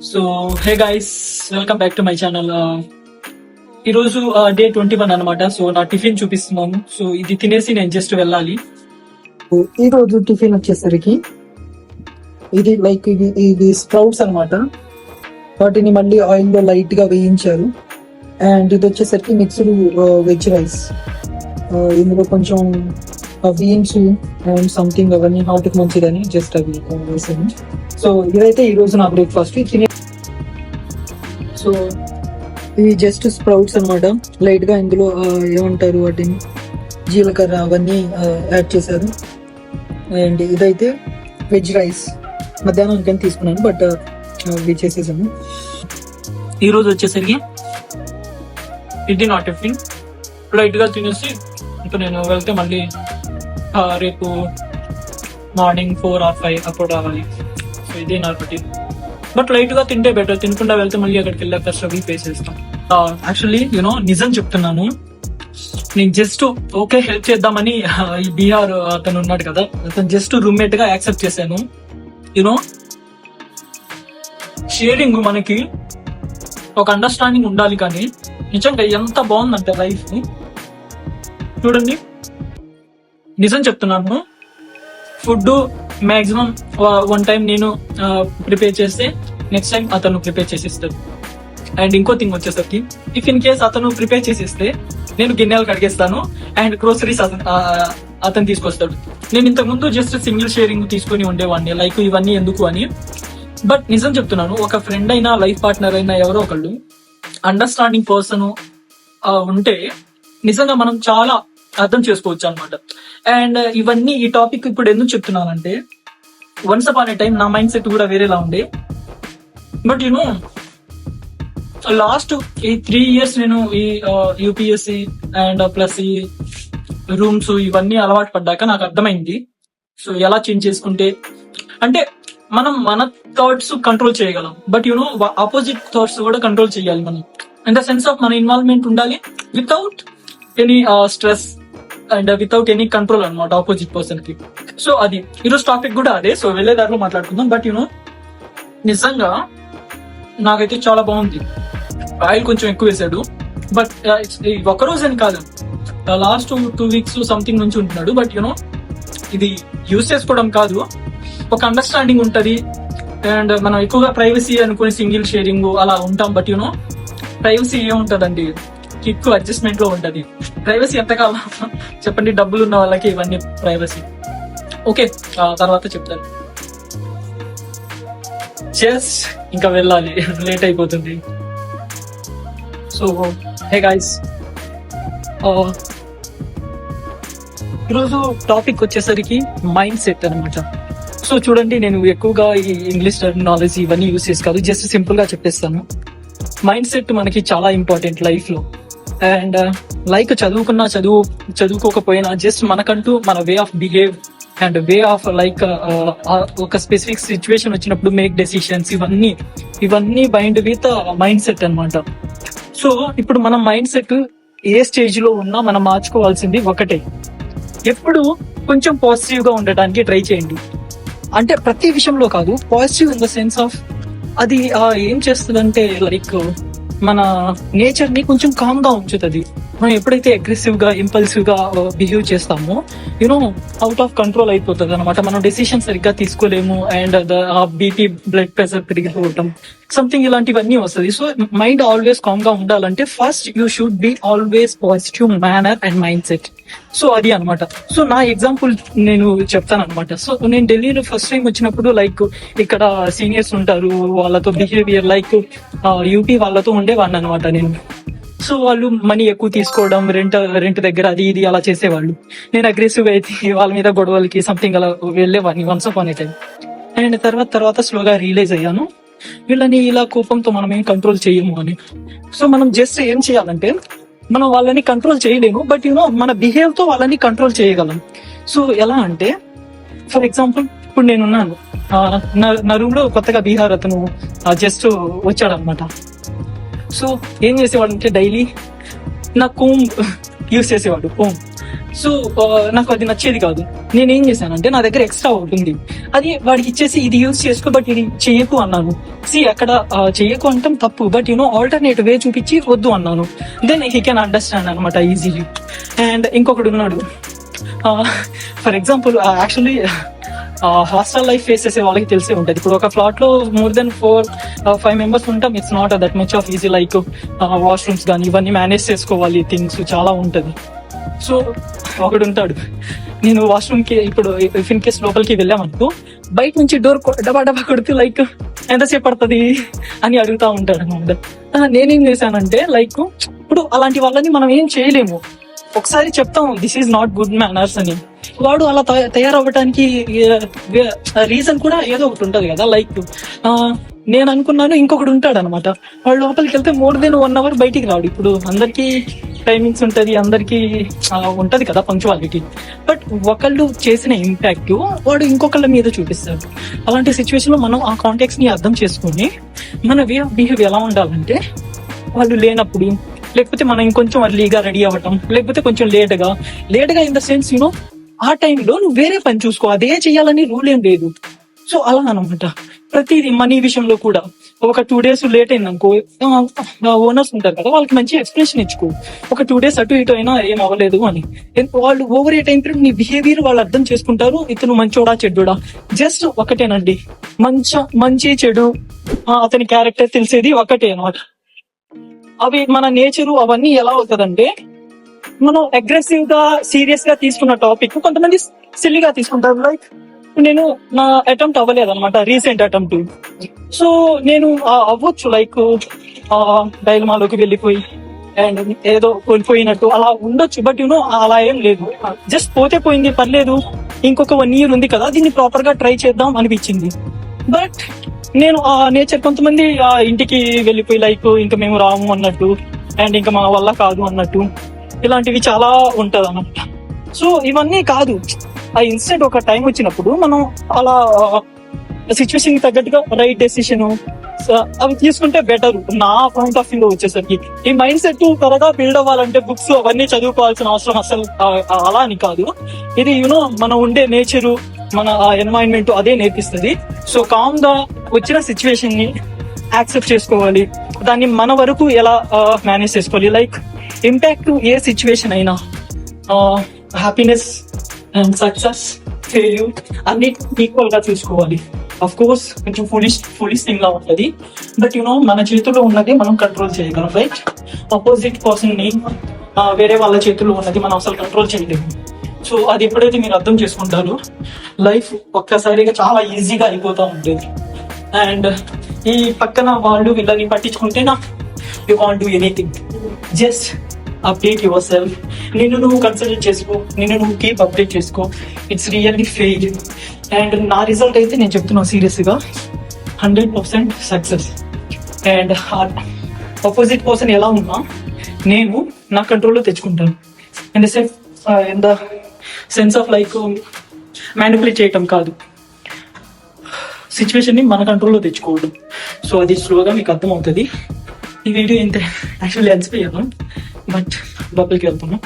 So hey guys, welcome back to my channel. ఈరోజు day 21 అనమాట. So నా tiffin చూపిస్తున్నాను. సో ఇది తినేసి నేను జస్ట్ వెళ్ళాలి. ఈ రోజు టిఫిన్ వచ్చేసరికి ఇది ఇది స్ప్రౌట్స్ అన్నమాట. వాటిని మళ్ళీ ఆయిల్ లో లైట్ గా వేయించారు. అండ్ ఇది వచ్చేసరికి మిక్స్డ్ వెజ్ రైస్. ఇందులో కొంచెం బీన్స్ అండ్ సంథింగ్ అవన్నీ హార్ట్ మంచిదని జస్ట్ అవి వేసాను. సో ఇదైతే ఈ రోజు నా బ్రేక్ఫాస్ట్. సో ఇవి జస్ట్ స్ప్రౌట్స్ అనమాట. లైట్ గా ఇందులో ఏమంటారు వాటిని, జీలకర్ర అవన్నీ యాడ్ చేశారు. అండ్ ఇదైతే వెజ్ రైస్ మధ్యాహ్నం కానీ తీసుకున్నాను, బట్ ఇవి చేసేసాను. ఈ రోజు వచ్చేసరికి ఇది నా టిఫిన్. లైట్ గా తినేసి ఇంకా నేను వెళ్తే మళ్ళీ రేపు మార్నింగ్ 4 or 5 అప్పుడు రావాలి. సో ఇదే నా రొటీన్. బట్ లైట్ గా తింటే బెటర్. తినకుండా వెళ్తే మళ్ళీ అక్కడికి వెళ్ళాక స్ట్రగుల్ ఫేస్ చేస్తాం. యాక్చువల్లీ నిజం చెప్తున్నాను, నేను జస్ట్ ఓకే హెల్ప్ చేద్దామని ఈ బీహార్ అతను ఉన్నాడు కదా, అతను జస్ట్ రూమ్మేట్ గా యాక్సెప్ట్ చేశాను. షేరింగ్ మనకి ఒక అండర్స్టాండింగ్ ఉండాలి. కానీ నిజంగా ఎంత బాగుందంటే లైఫ్. చూడండి, నిజం చెప్తున్నాను, ఫుడ్ మాక్సిమం 1 time నేను ప్రిపేర్ చేస్తే నెక్స్ట్ టైం అతను ప్రిపేర్ చేసిస్తాడు. అండ్ ఇంకో థింగ్ వచ్చేసరికి, ఇఫ్ ఇన్ కేస్ అతను ప్రిపేర్ చేసిస్తే నేను గిన్నెలు కడిగేస్తాను అండ్ గ్రోసరీస్ అతను తీసుకొస్తాడు. నేను ఇంతకు ముందు జస్ట్ సింగిల్ షేరింగ్ తీసుకుని ఉండేవాడిని, లైక్ ఇవన్నీ ఎందుకు అని. బట్ నిజం చెప్తున్నాను, ఒక ఫ్రెండ్ అయినా లైఫ్ పార్ట్నర్ అయినా ఎవరో ఒకళ్ళు అండర్స్టాండింగ్ పర్సన్ ఉంటే నిజంగా మనం చాలా అర్థం చేసుకోవచ్చు అనమాట. అండ్ ఇవన్నీ ఈ టాపిక్ ఇప్పుడు ఎందుకు చెప్తున్నానంటే, వన్స్ అపాన్ ఏ టైం నా మైండ్ సెట్ కూడా వేరేలా ఉండే. బట్ లాస్ట్ ఈ 3 years నేను ఈ యూపీఎస్సి అండ్ ప్లస్ ఈ రూమ్స్ ఇవన్నీ అలవాటు పడ్డాక నాకు అర్థమైంది. సో ఎలా చేంజ్ చేసుకుంటే అంటే మనం మన థాట్స్ కంట్రోల్ చేయగలం, బట్ ఆపోజిట్ థాట్స్ కూడా కంట్రోల్ చేయాలి మనం. ఇన్ ద సెన్స్ ఆఫ్ మన ఇన్వాల్వ్మెంట్ ఉండాలి without any stress and without any control అనమాట ఆపోజిట్ పర్సన్ కి. సో అది ఈరోజు టాపిక్ కూడా అదే. సో వెళ్ళే దారిలో మాట్లాడుకుందాం. బట్ నిజంగా నాకైతే చాలా బాగుంది. ఆయిల్ కొంచెం ఎక్కువ వేసాడు, బట్ ఒక రోజు అని కాదు, లాస్ట్ 2 weeks సంథింగ్ నుంచి ఉంటున్నాడు. బట్ ఇది యూజ్ చేసుకోవడం కాదు, ఒక అండర్స్టాండింగ్ ఉంటది. అండ్ మనం ఎక్కువగా ప్రైవసీ అనుకుని సింగిల్ షేరింగ్ అలా ఉంటాం. బట్ ప్రైవసీ ఏముంటదండి, కిక్ అడ్జస్ట్మెంట్ లో ఉంటది. ప్రైవసీ ఎంత కావాలో చెప్పండి, డబ్బులు ఉన్న వాళ్ళకి ఇవన్నీ ప్రైవసీ. ఓకే, తర్వాత చెప్తాను. ఇంకా వెళ్ళాలి, లేట్ అయిపోతుంది. సో హే గైస్, ఈరోజు టాపిక్ వచ్చేసరికి మైండ్ సెట్ అనమాట. సో చూడండి, నేను ఎక్కువగా ఈ ఇంగ్లీష్ టెర్మినాలజీ ఇవన్నీ యూజ్ చేసి కాదు, జస్ట్ సింపుల్ గా చెప్పేస్తాను. మైండ్ సెట్ మనకి చాలా ఇంపార్టెంట్ లైఫ్ లో. అండ్ లైక్ చదువుకోకపోయినా జస్ట్ మనకంటూ మన way of behave and way of like ఒక స్పెసిఫిక్ సిచ్యువేషన్ వచ్చినప్పుడు మేక్ డెసిషన్స్, ఇవన్నీ బైండ్ విత్ మైండ్ సెట్ అనమాట. సో ఇప్పుడు మన మైండ్ సెట్ ఏ స్టేజ్ లో ఉన్నా మనం మార్చుకోవాల్సింది ఒకటే, ఎప్పుడు కొంచెం పాజిటివ్ గా ఉండటానికి ట్రై చేయండి. అంటే ప్రతి విషయంలో కాదు, positive in the sense of అది ఏం చేస్తుందంటే లైక్ మన నేచర్ ని కొంచెం కామ్ గా ఉంచుతుంది. మనం ఎప్పుడైతే అగ్రెసివ్ గా ఇంపల్సివ్ గా బిహేవ్ చేస్తామో అవుట్ ఆఫ్ కంట్రోల్ అయిపోతుంది అనమాట. మనం డెసిషన్ సరిగ్గా తీసుకోలేము. అండ్ బీపీ, బ్లడ్ ప్రెషర్ పెరిగిపోవటం, సంథింగ్ ఇలాంటివన్నీ వస్తుంది. సో మైండ్ ఆల్వేస్ కామ్ గా ఉండాలంటే first you should be always positive manner and mindset. So అది అనమాట. సో నా ఎగ్జాంపుల్ నేను చెప్తాను అనమాట. సో నేను ఢిల్లీలో ఫస్ట్ టైం వచ్చినప్పుడు లైక్ ఇక్కడ సీనియర్స్ ఉంటారు, వాళ్ళతో బిహేవియర్ లైక్ యూపీ వాళ్ళతో ఉండేవాడిని అనమాట నేను. సో వాళ్ళు మనీ ఎక్కువ తీసుకోవడం, రెంట్ దగ్గర అది ఇది అలా చేసేవాళ్ళు. నేను అగ్రెసివ్ అయితే వాళ్ళ మీద గొడవలకి సంథింగ్ అలా వెళ్ళేవాడిని once upon A time. And తర్వాత స్లోగా రియలైజ్ అయ్యాను, వీళ్ళని ఇలా కోపంతో మనం ఏం కంట్రోల్ చేయము అని. సో మనం జస్ట్ ఏం చేయాలంటే, మనం వాళ్ళని కంట్రోల్ చేయలేము, బట్ మన బిహేవ్ తో వాళ్ళని కంట్రోల్ చేయగలం. సో ఎలా అంటే, ఫర్ ఎగ్జాంపుల్ ఇప్పుడు నేనున్నాను, నా రూమ్ లో కొత్తగా బీహార్ అతను జస్ట్ వచ్చాడు అనమాట. సో ఏం చేసేవాడు అంటే, డైలీ నా కోమ్ యూజ్ చేసేవాడు. కోమ్ సో నాకు అది నచ్చేది కాదు. నేనేం చేశానంటే నా దగ్గర ఎక్స్ట్రా ఒకటి ఉంది, అది వాడికి ఇచ్చేసి ఇది యూజ్ చేసుకో బట్ ఇది చెయ్యకు అన్నాను. అక్కడ చెయ్యకు అంటాం తప్పు, బట్ ఆల్టర్నేటివ్ వే చూపించి వద్దు అన్నాను. దెన్ హీ కెన్ అండర్స్టాండ్ అనమాట ఈజీలీ. అండ్ ఇంకొకడు ఉన్నాడు, for example actually hostel life face చేసే వాళ్ళకి తెలిసే ఉంటుంది. ఇప్పుడు ఒక ఫ్లాట్ లో మోర్ దెన్ 4-5 మెంబర్స్ ఉంటాం. It's not that much off easy, like washrooms కానీ ఇవన్నీ మేనేజ్ చేసుకోవాలి, థింగ్స్ చాలా ఉంటది. సో ఒకడు ఉంటాడు, నేను వాష్రూమ్ కి ఇప్పుడు ఇఫ్ ఇన్ కేస్ లోపలికి వెళ్ళామనుకో, బయట నుంచి డోర్ డబా డబా కొడుతూ లైక్ ఎంతసేపు పడుతుంది అని అడుగుతా ఉంటాడు అనమాట. నేనేం చేశానంటే లైక్ ఇప్పుడు అలాంటి వాళ్ళని మనం ఏం చేయలేము. ఒకసారి చెప్తాం this is not good manners అని, వాడు అలా తయారవ్వడానికి రీజన్ కూడా ఏదో ఒకటి ఉంటది కదా. లైక్ నేను అనుకున్నాను ఇంకొకటి ఉంటాడు అనమాట, వాడు లోపలికి వెళ్తే మోర్ దెన్ 1 hour బయటికి రాడు. ఇప్పుడు అందరికి టైమింగ్స్ ఉంటది, అందరికి ఉంటది కదా పంక్చువాలిటీ, బట్ ఒకళ్ళు చేసిన ఇంపాక్ట్ వాడు ఇంకొకళ్ళ మీద చూపిస్తాడు. అలాంటి సిచ్యువేషన్ లో మనం ఆ కాంటాక్ట్స్ ని అర్థం చేసుకుని మన వే ఆఫ్ బిహేవ్ ఎలా ఉండాలంటే, వాళ్ళు లేనప్పుడు, లేకపోతే మనం ఇంకొంచెం అర్లీగా రెడీ అవ్వటం, లేకపోతే కొంచెం లేట్గా ఇన్ ద సెన్స్ ఆ టైంలో నువ్వు వేరే పని చూసుకో, అదే చేయాలని రూల్ ఏం లేదు. సో అలా అనమాట ప్రతిదీ. మనీ విషయంలో కూడా ఒక 2 days లేట్ అయిందనుకో, ఓనర్స్ ఉంటారు కదా, వాళ్ళకి మంచి ఎక్స్ప్లెనేషన్ ఇచ్చుకో, ఒక 2 days అటు ఇటు అయినా ఏం అవ్వలేదు అని. వాళ్ళు ఓవర్ ఏ టైం పీరియడ్ నీ బిహేవియర్ వాళ్ళు అర్థం చేసుకుంటారు, ఇతను మంచోడా చెడ్డోడా. జస్ట్ ఒకటేనండి, మంచి చెడు అతని క్యారెక్టర్ తెలిసేది ఒకటే అనమాట. అవి మన నేచరు అవన్నీ ఎలా అవుతుందంటే, మనం అగ్రెసివ్ గా సీరియస్ గా తీసుకున్న టాపిక్ కొంతమంది సిల్లీగా తీసుకుంటారు. లైక్ నేను నా అటెంప్ట్ అవ్వలేదు అనమాట, రీసెంట్ అటెంప్ట్. సో నేను అవ్వచ్చు లైక్ డైలమాలోకి వెళ్ళిపోయి అండ్ ఏదో కోల్పోయినట్టు అలా ఉండొచ్చు, బట్ అలా ఏం లేదు. జస్ట్ పోతే పోయింది, పర్లేదు, ఇంకొక 1 year ఉంది కదా, దీన్ని ప్రాపర్ గా ట్రై చేద్దాం అనిపించింది. బట్ నేను ఆ నేచర్ కొంతమంది ఇంటికి వెళ్ళిపోయి లైక్ ఇంకా మేము రాము అన్నట్టు, అండ్ ఇంకా మా వల్ల కాదు అన్నట్టు, ఇలాంటివి చాలా ఉంటది అన్నమాట. సో ఇవన్నీ కాదు, ఆ ఇన్స్టెంట్ ఒక టైం వచ్చినప్పుడు మనం అలా సిచ్యువేషన్ కి తగ్గట్టుగా రైట్ డెసిషన్ అవి తీసుకుంటే బెటర్. నా పాయింట్ ఆఫ్ వ్యూ వచ్చేసరికి ఈ మైండ్ సెట్ త్వరగా బిల్డ్ అవ్వాలంటే బుక్స్ అవన్నీ చదువుకోవాల్సిన అవసరం అసలు అలా అని కాదు. ఇది మనం ఉండే నేచరు, మన ఎన్వైరన్మెంట్ అదే నేర్పిస్తుంది. సో కామ్ గా వచ్చిన సిచ్యువేషన్ ని యాక్సెప్ట్ చేసుకోవాలి, దాన్ని మన వరకు ఎలా మేనేజ్ చేసుకోవాలి. లైక్ ఇంపాక్ట్ ఏ సిచ్యువేషన్ అయినా హ్యాపీనెస్ అండ్ సక్సెస్, ఫెయిల్యూర్ అన్ని ఈక్వల్ గా చూసుకోవాలి. అఫ్ కోర్స్ కొంచెం ఫులిష్ థింగ్ లా ఉంటది, బట్ మన చేతుల్లో ఉన్నది మనం కంట్రోల్ చేయగలం. రైట్, ఆపోజిట్ పర్సన్ ని వేరే వాళ్ళ చేతుల్లో ఉన్నది మనం అసలు కంట్రోల్ చేయలేము. సో అది ఎప్పుడైతే మీరు అర్థం చేసుకుంటారో లైఫ్ ఒక్కసారిగా చాలా ఈజీగా అయిపోతూ ఉంటుంది. అండ్ ఈ పక్కన వాళ్ళు వీళ్ళని పట్టించుకుంటే you can't do anything. Just update your self, నిన్ను నువ్వు కన్సిడర్ చేసుకో, నిన్ను నువ్వు కీప్ అప్డేట్ చేసుకో. It's really fail. అండ్ నా రిజల్ట్ అయితే నేను చెప్తున్నాను సీరియస్ గా 100% సక్సెస్. అండ్ ఆపోజిట్ పర్సన్ ఎలా ఉన్నా నేను నా కంట్రోల్లో తెచ్చుకుంటాను. In the sense of like manipulate చేయటం కాదు, సిచ్యువేషన్ ని మన కంట్రోల్లో తెచ్చుకోవడం. సో అది స్లోగా మీకు అర్థమవుతుంది. ఈ వీడియో ఇంత యాక్చువల్లీ ఎన్సిపోయాను, బట్ లోపలికి వెళ్తున్నాం.